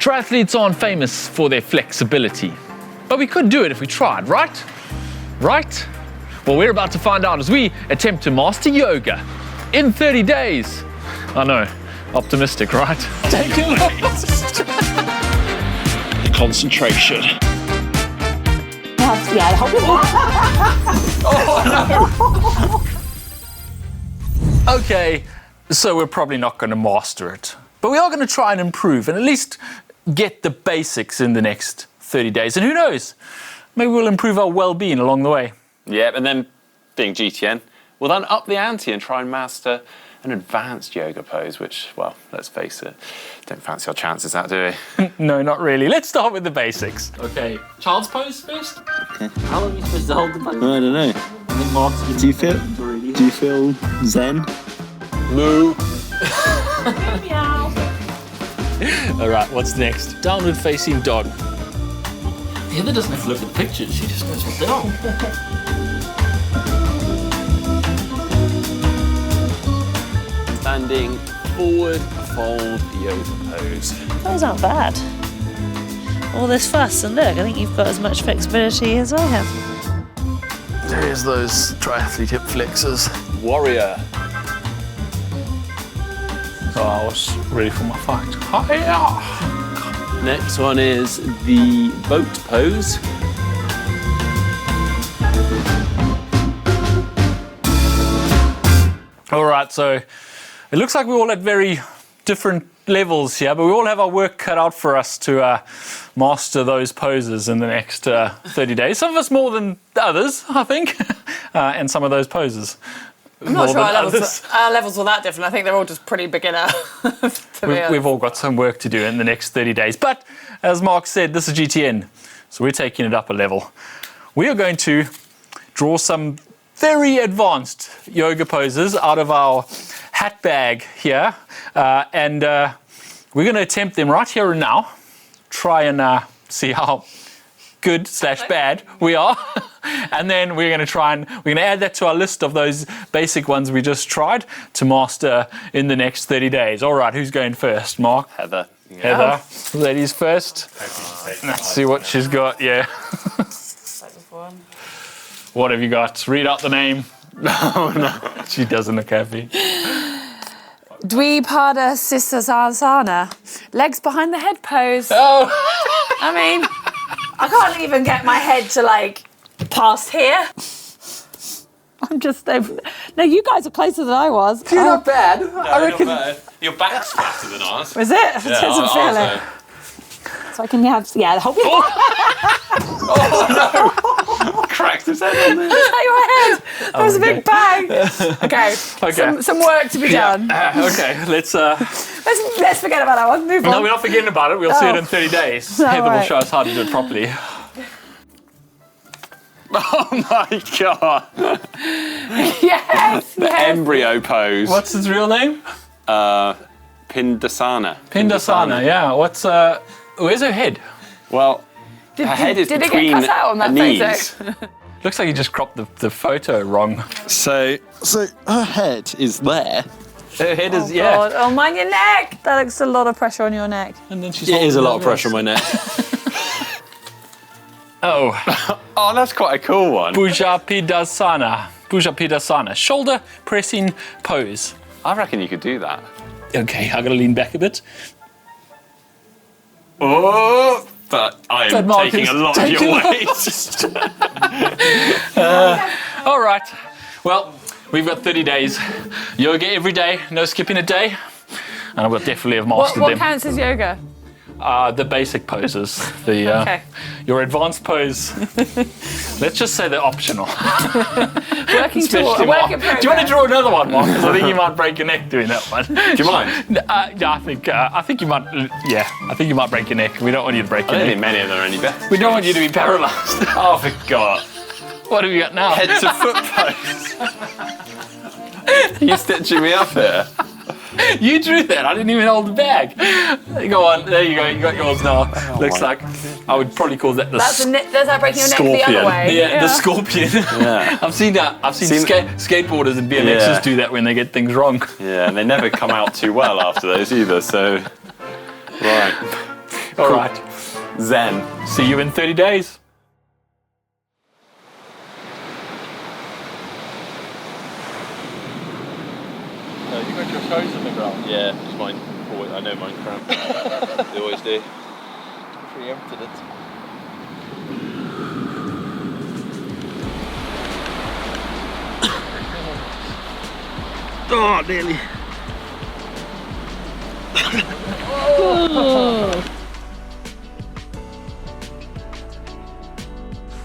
Triathletes aren't famous for their flexibility, but we could do it if we tried, right? Right? Well, we're about to find out as we attempt to master yoga in 30 days. I know, optimistic, right? Take a look. Concentration. Yeah, Oh no! Okay, so we're probably not going to master it, but we are going to try and improve and at least get the basics in the next 30 days. And who knows, maybe we'll improve our well-being along the way. Yeah, and then being GTN, we'll then up the ante and try and master an advanced yoga pose, which, well, let's face it, don't fancy our chances at, do we? No, not really. Let's start with the basics. Okay, child's pose first. Okay. How long are you supposed to hold the button? I don't know. I think Mark's Do you feel zen? Moo. All right, what's next? Downward facing dog. Heather doesn't have to look at the pictures, she just knows what they are. Standing forward fold yoga pose. Those aren't bad. All this fuss, and look, I think you've got as much flexibility as I have. There's those triathlete hip flexors. Warrior. Oh, I was ready for my fight. Hi-ya! Next one is the boat pose. All right, so it looks like we're all at very different levels here, but we all have our work cut out for us to master those poses in the next 30 days. Some of us more than the others, I think, and some of those poses. I'm not sure our levels were that different. I think they're all just pretty beginner. We've all got some work to do in the next 30 days. But as Mark said, this is GTN, so we're taking it up a level. We are going to draw some very advanced yoga poses out of our hat bag here. And we're going to attempt them right here and now. Try and see how good / bad we are. And then we're going to add that to our list of those basic ones we just tried to master in the next 30 days. All right, who's going first? Mark? Heather. Heather, ladies first. Let's see what she's got, yeah. What have you got? Read out the name. Oh, no. She doesn't look happy. Dvipada Sirsasana. Legs behind the head pose. Oh! I mean, I can't even get my head to, like, past here. I'm just over. No, you guys are closer than I was. You're not bad. I reckon. Your back's flatter than ours. Is it? It doesn't feel it. So I can have, yeah, hope you. Cracked his head on there. Take my head. There was a big bang. Okay. Okay. Some work to be done. Okay, let's forget about that one. Move on. No, we're not forgetting about it. We'll see it in 30 days. All Heather will right. show us how to do it properly. Oh my god. Yes. The embryo pose. What's his real name? Pindasana. Pindasana, yeah. Where's her head? Well, her head is did it between get cut out on that her knees. photo? Looks like you just cropped the photo wrong. So her head is there. Her head is, God. Oh, mind your neck. That looks a lot of pressure on your neck. And then she's It is a holding lot of her pressure on my neck. Oh, Oh, that's quite a cool one. Bhujapidasana. Shoulder pressing pose. I reckon you could do that. Okay, I gotta lean back a bit. Oh, but I am Mark taking is a lot of taking your a lot. weight. All right. Well, we've got 30 days. Yoga every day, no skipping a day. And we'll definitely have mastered What them. counts as yoga? The basic poses. Okay. Your advanced pose. Let's just say they're optional. Working toward Especially Mark. work in Do you want to progress. draw another one, Mark? 'Cause I think you might break your neck doing that one. Do you mind? Yeah, I think you might. Yeah, I think you might break your neck. We don't want you to break I your don't neck. think many of them are any better. We don't want you to be paralysed. Oh, for God. What have you got now? Head to foot pose. You stitching me up here? You drew that. I didn't even hold the bag. Go on. There you go. You got yours now. Looks my- like I would probably call that the There's that breaking your neck the Scorpion. other way. the scorpion. Yeah. I've seen that. I've seen Seen- skateboarders and BMXers Yeah. do that when they get things wrong. Yeah, and they never come out too well after those either, so... Right. All right. Zen. See you in 30 days. You got your toes on the ground. Yeah, it's mine. I know mine cramp. They always do. Preempted it. Oh, nearly.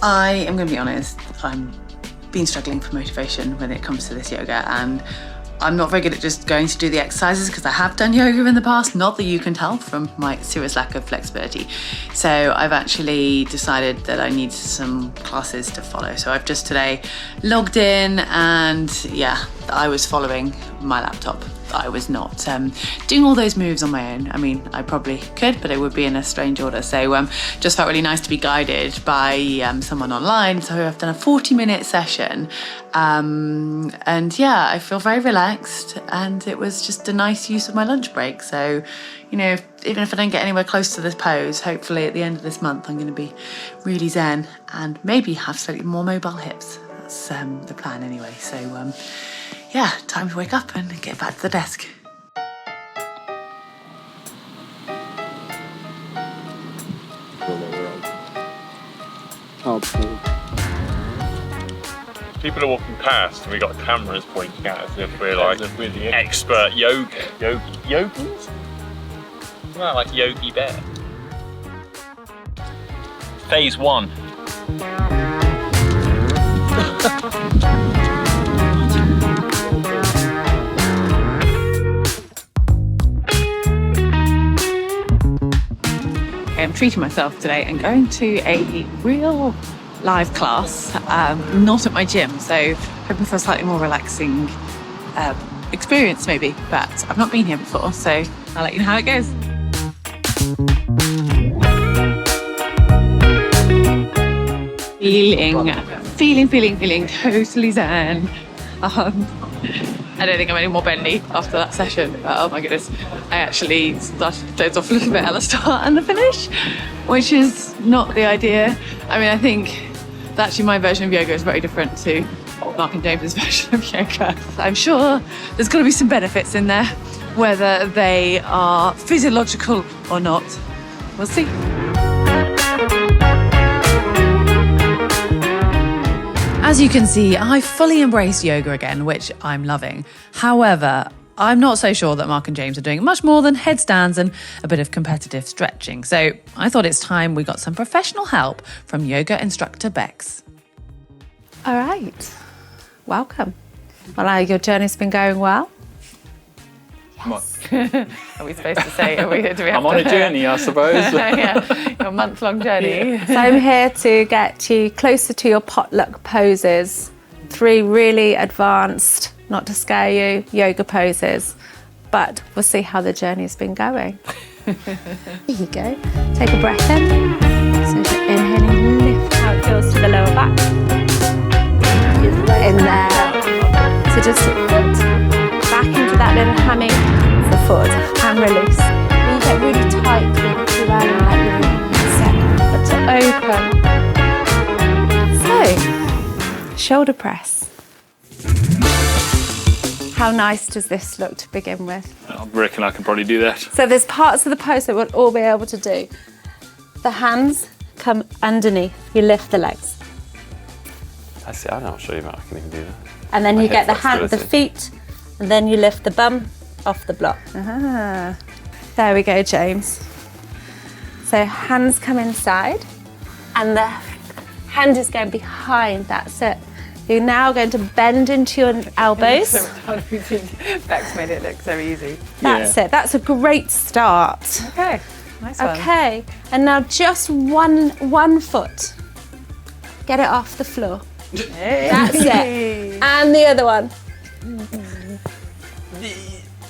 I am going to be honest, I'm been struggling for motivation when it comes to this yoga, and I'm not very good at just going to do the exercises because I have done yoga in the past, not that you can tell from my serious lack of flexibility. So I've actually decided that I need some classes to follow. So I've just today logged in, and yeah, I was following my laptop. I was not doing all those moves on my own. I mean, I probably could, but it would be in a strange order. So just felt really nice to be guided by someone online. So I've done a 40-minute session. And yeah, I feel very relaxed, and it was just a nice use of my lunch break. So, you know, even if I don't get anywhere close to this pose, hopefully at the end of this month, I'm going to be really zen and maybe have slightly more mobile hips. That's the plan anyway. So, yeah, time to wake up and get back to the desk. People are walking past and we got cameras pointing at us as if we're like expert yogis? Well, like Yogi Bear. Phase 1. I'm treating myself today and going to a real live class, not at my gym, so hoping for a slightly more relaxing experience maybe, but I've not been here before, so I'll let you know how it goes. Feeling totally zen. I don't think I'm any more bendy after that session, but oh my goodness, I actually started to doze off a little bit at the start and the finish, which is not the idea. I mean, I think that actually my version of yoga is very different to Mark and James's version of yoga. I'm sure there's got to be some benefits in there, whether they are physiological or not. We'll see. As you can see, I fully embraced yoga again, which I'm loving. However, I'm not so sure that Mark and James are doing much more than headstands and a bit of competitive stretching. So I thought it's time we got some professional help from yoga instructor Bex. All right, welcome. Well, your journey's been going well. Are we supposed to say, do we have I'm on a journey, I suppose. Yeah, a month-long journey. Yeah. So I'm here to get you closer to your potluck poses. 3 really advanced, not to scare you, yoga poses. But we'll see how the journey's been going. Here you go. Take a breath in. So inhaling, lift how it feels to the lower back. In there. So just back into that little humming. The foot and release. You get really tight with the round like you're set, but to open. So, shoulder press. How nice does this look to begin with? I reckon I can probably do that. So there's parts of the pose that we'll all be able to do. The hands come underneath. You lift the legs. I see. I'm not sure I can even do that. And then My you get hip the feet, and then you lift the bum off the block. There we go, James. So hands come inside, and the hand is going behind. That's it. You're now going to bend into your elbows. Bex made it look so easy. That's it. That's a great start. Okay, nice one. Okay, and now just one foot. Get it off the floor. Hey. That's it. And the other one.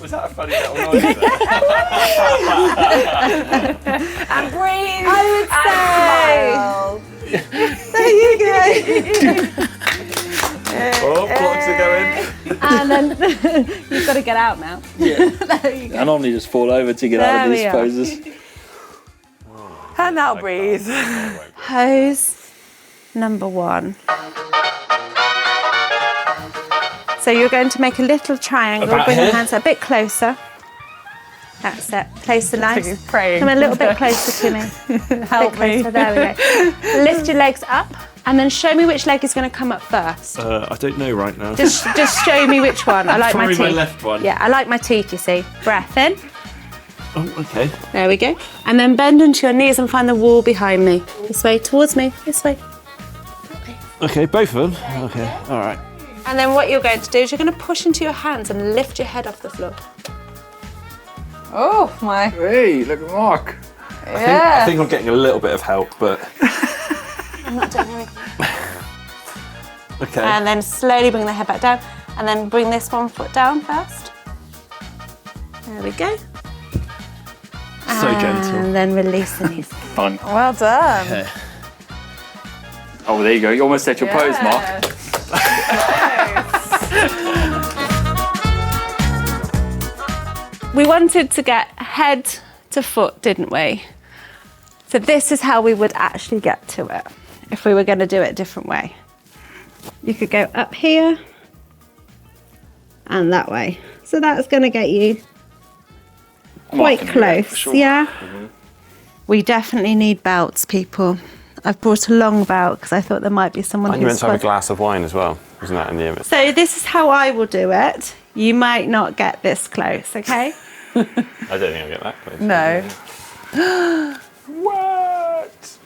Was that a funny little noise there? And breathe. I would say. There you go. Oh, clocks are going. And then you've got to get out now. Yeah. There you go. I normally just fall over to get out of these poses. And now breathe. Pose number 1. So you're going to make a little triangle. About Bring here? your hands a bit closer. That's it. Place the knife. He's praying. Come a little bit closer to me. Help me. There we go. Lift your legs up and then show me which leg is going to come up first. I don't know right now. Just show me which one. I like my Probably teeth. my left one. Yeah, I like my teeth, you see. Breath in. Oh, okay. There we go. And then bend onto your knees and find the wall behind me. This way, towards me. This way. Okay, both of them? Okay, all right. And then what you're going to do is you're going to push into your hands and lift your head off the floor. Oh my. Hey, look at Mark. Yeah. I think I'm getting a little bit of help, but... I'm not doing anything. Okay. And then slowly bring the head back down. And then bring this one foot down first. There we go. So gentle. And then release the knees. Fun. Well done. Okay. Oh, there you go. You're almost at your pose, Mark. We wanted to get head to foot, didn't we? So this is how we would actually get to it if we were going to do it a different way. You could go up here and that way. So that's going to get you quite can do that close, for sure. yeah? We definitely need belts, people. I've brought a long belt because I thought there might be someone And you who's... meant to have a glass of wine as well, wasn't that in the image? So this is how I will do it. You might not get this close, okay? I don't think I'll get that close. No. What?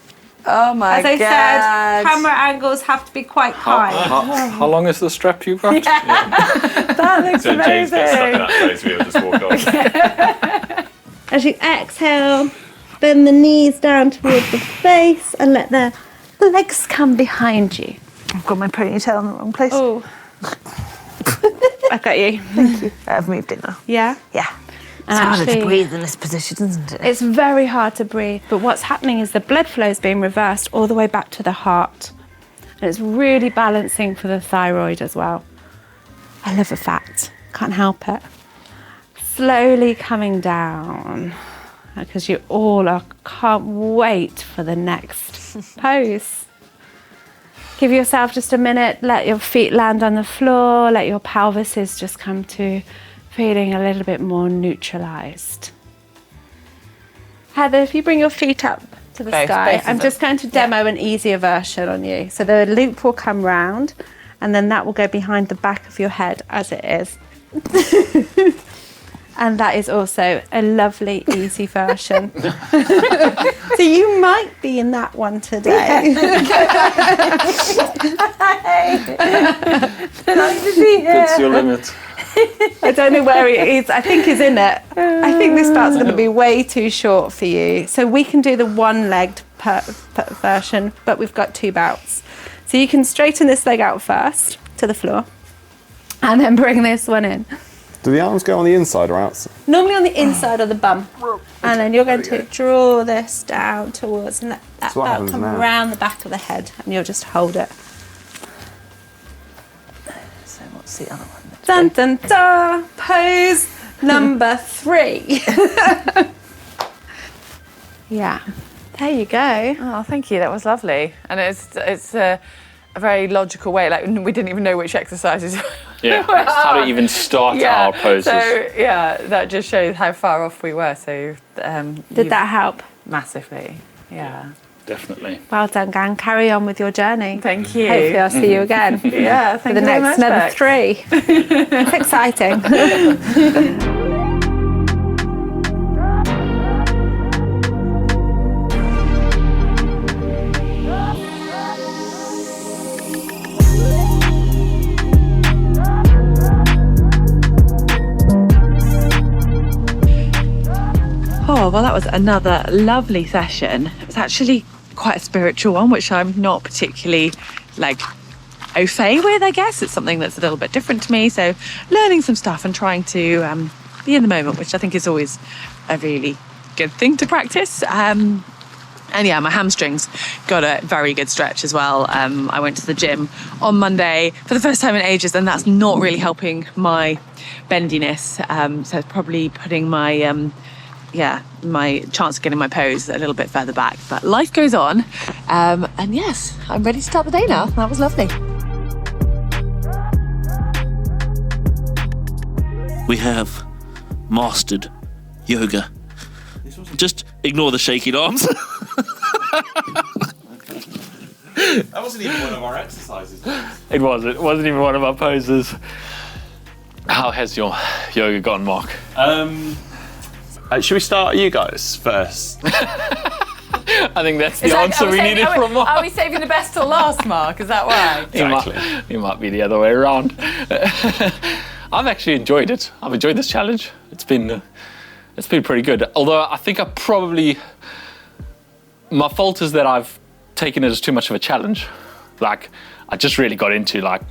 Oh my As I God. said, camera angles have to be quite high. How long is the strap you've got? That looks So James gets stuck in amazing. that place, we'll just walk off. As you exhale, bend the knees down towards the face and let the legs come behind you. I've got my ponytail in the wrong place. Oh. I got you. I've moved it now. Yeah? Yeah. And It's harder to actually- breathe in this position, isn't it? It's very hard to breathe, but what's happening is the blood flow is being reversed all the way back to the heart. And it's really balancing for the thyroid as well. I love a fact, can't help it. Slowly coming down, because you all can't wait for the next pose. Give yourself just a minute, let your feet land on the floor, let your pelvises just come to feeling a little bit more neutralised. Heather, if you bring your feet up to the sky, both of I'm them. just going to demo an easier version on you. So the loop will come round and then that will go behind the back of your head as it is. And that is also a lovely, easy version. So you might be in that one today. That's your limit. I don't know where he is. I think he's in it. I think this belt's going to be way too short for you. So we can do the one-legged version, but we've got 2 belts. So you can straighten this leg out first to the floor and then bring this one in. Do the arms go on the inside or outside? Normally on the inside of the bum. And then you're going to draw this down towards and let that So what belt happens come now? around the back of the head and you'll just hold it. So what's the other one? Dun dun dun! Pose number 3. Yeah. There you go. Oh, thank you. That was lovely. And it's a very logical way. Like we didn't even know which exercises. Yeah. How to even start our poses. So yeah, that just shows how far off we were. So Did that help? massively? Yeah. Definitely. Well done, gang. Carry on with your journey. Thank you. Hopefully I'll see you again. Yeah. For Thank the you very next much, another Bex. 3. It's exciting. Oh, well, that was another lovely session. It was actually quite a spiritual one, which I'm not particularly au fait with, I guess. It's something that's a little bit different to me. So learning some stuff and trying to be in the moment, which I think is always a really good thing to practice. And yeah, my hamstrings got a very good stretch as well. I went to the gym on Monday for the first time in ages, and that's not really helping my bendiness. So it's probably putting my my chance of getting my pose a little bit further back. But life goes on. And yes, I'm ready to start the day now. That was lovely. We have mastered yoga. Just ignore the shaking arms. That wasn't even one of our exercises. It wasn't even one of our poses. How has your yoga gone, Mark? Should we start you guys first? I think that's the answer we needed from Mark. Are we saving the best till last, Mark? Is that why? Exactly. It might be the other way around. I've actually enjoyed it. I've enjoyed this challenge. It's been pretty good. Although I think my fault is that I've taken it as too much of a challenge. Like, I just really got into like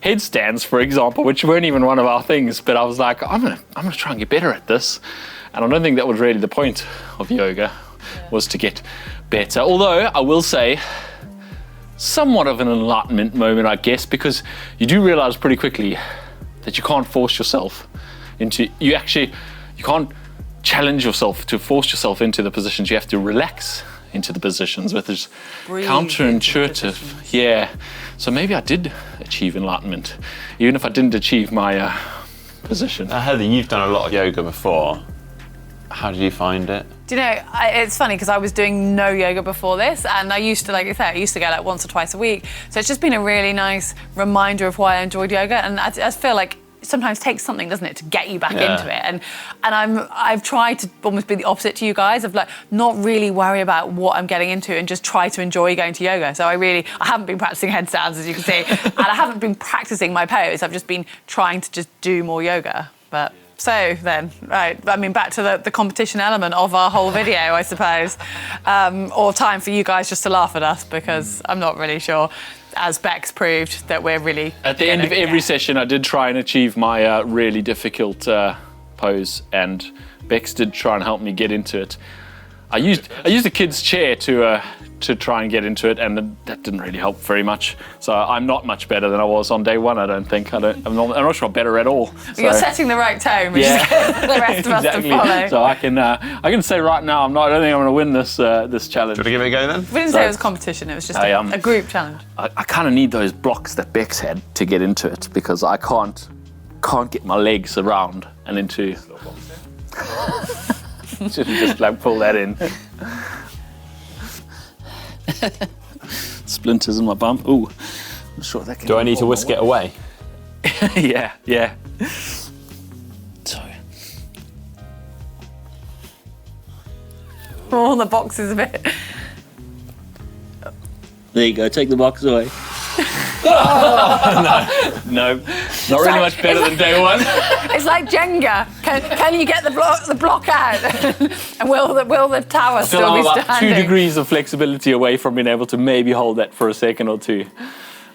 headstands, for example, which weren't even one of our things. But I was like, I'm gonna try and get better at this. And I don't think that was really the point of yoga, was to get better. Although I will say, somewhat of an enlightenment moment, I guess, because you do realize pretty quickly that you can't force yourself into, you can't challenge yourself to force yourself into the positions. You have to relax into the positions, which is counterintuitive. Yeah. So maybe I did achieve enlightenment, even if I didn't achieve my position. Heather, you've done a lot of yoga before. How did you find it? Do you know, it's funny because I was doing no yoga before this, and I used to, like I said, I used to go like once or twice a week. So it's just been a really nice reminder of why I enjoyed yoga, and I feel like it sometimes takes something, doesn't it, to get you back into it. And I've tried to almost be the opposite to you guys, of like not really worry about what I'm getting into and just try to enjoy going to yoga. So I haven't been practicing headstands, as you can see, and I haven't been practicing my pose. I've just been trying to just do more yoga. But so then, right, I mean, back to the competition element of our whole video, I suppose, or time for you guys just to laugh at us, because I'm not really sure, as Bex proved, that we're really... At the end of every session, I did try and achieve my really difficult pose, and Bex did try and help me get into it. I used a kid's chair to try and get into it, and that didn't really help very much. So I'm not much better than I was on day one, I don't think. I'm not sure better at all. So. You're setting the right tone, which is good for the rest of us to follow. So I can say right now, I don't think I'm going to win this challenge. Do you want to give it a go then? We didn't say it was competition, it was just a group challenge. I kind of need those blocks that Bex had to get into it, because I can't get my legs around and into... Should just like pull that in. Splinters in my bum. Ooh, I'm sure that can. Do I need to whisk it away? Yeah. So. All the boxes a bit. There you go, take the box away. No, not really much better than day one. It's like Jenga. Can you get the block out? And will the tower still be about standing? 2 degrees of flexibility away from being able to maybe hold that for a second or two.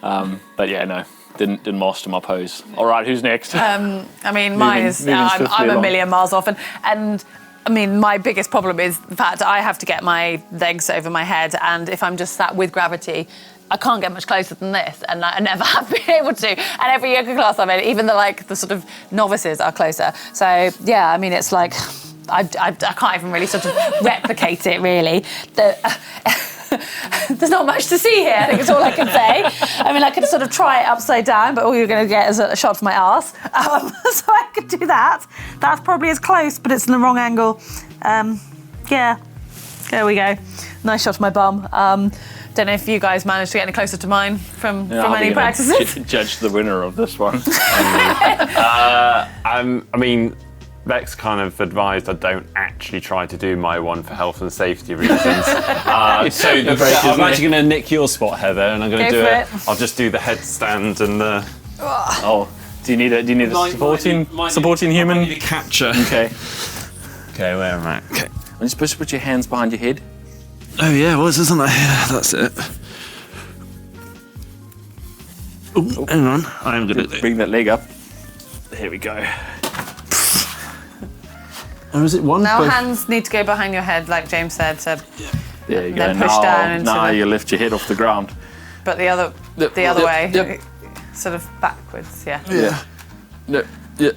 But yeah, no, didn't master my pose. All right, who's next? I mean, mine is. I'm a million miles off, and I mean, my biggest problem is the fact that I have to get my legs over my head, and if I'm just sat with gravity, I can't get much closer than this, and I never have been able to. And every yoga class I'm in, even the sort of novices are closer. So yeah, I mean, it's like I can't even really sort of replicate it really. There's not much to see here, I think is all I can say. I mean, I could sort of try it upside down, but all you're going to get is a shot of my arse. So I could do that. That's probably as close, but it's in the wrong angle. Yeah, there we go. Nice shot of my bum. Don't know if you guys managed to get any closer to mine from any practices. Judge the winner of this one. I mean, Bex kind of advised I don't actually try to do my one for health and safety reasons. I'm actually going to nick your spot, Heather, and I'm going to do it. I'll just do the headstand and the... Oh, do you need a supporting human? I need a catcher. Okay, where am I? Okay. Are you supposed to put your hands behind your head? Oh yeah, well, isn't that? Yeah, that's it. Oh, hang on. I'm going to bring that leg up. There we go. Oh, is it one? Now hands need to go behind your head, like James said. So there you go. Then push down into now you lift your head off the ground. But the other way, sort of backwards. Yeah. Yeah.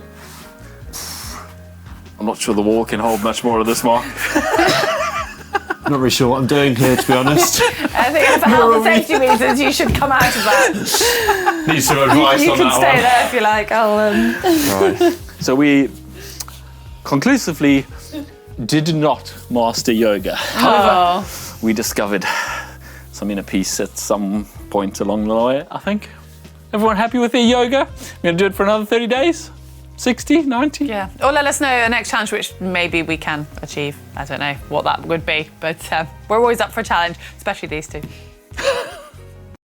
I'm not sure the wall can hold much more of this, Mark. I'm not really sure what I'm doing here, to be honest. I think for health and safety reasons, you should come out of that. Need some advice You on can that stay one. there if you like. Right. So we conclusively did not master yoga. However, we discovered some inner peace at some point along the way, I think. Everyone happy with their yoga? We're going to do it for another 30 days? 60, 90? Yeah. Or let us know a next challenge which maybe we can achieve. I don't know what that would be, but we're always up for a challenge, especially these two.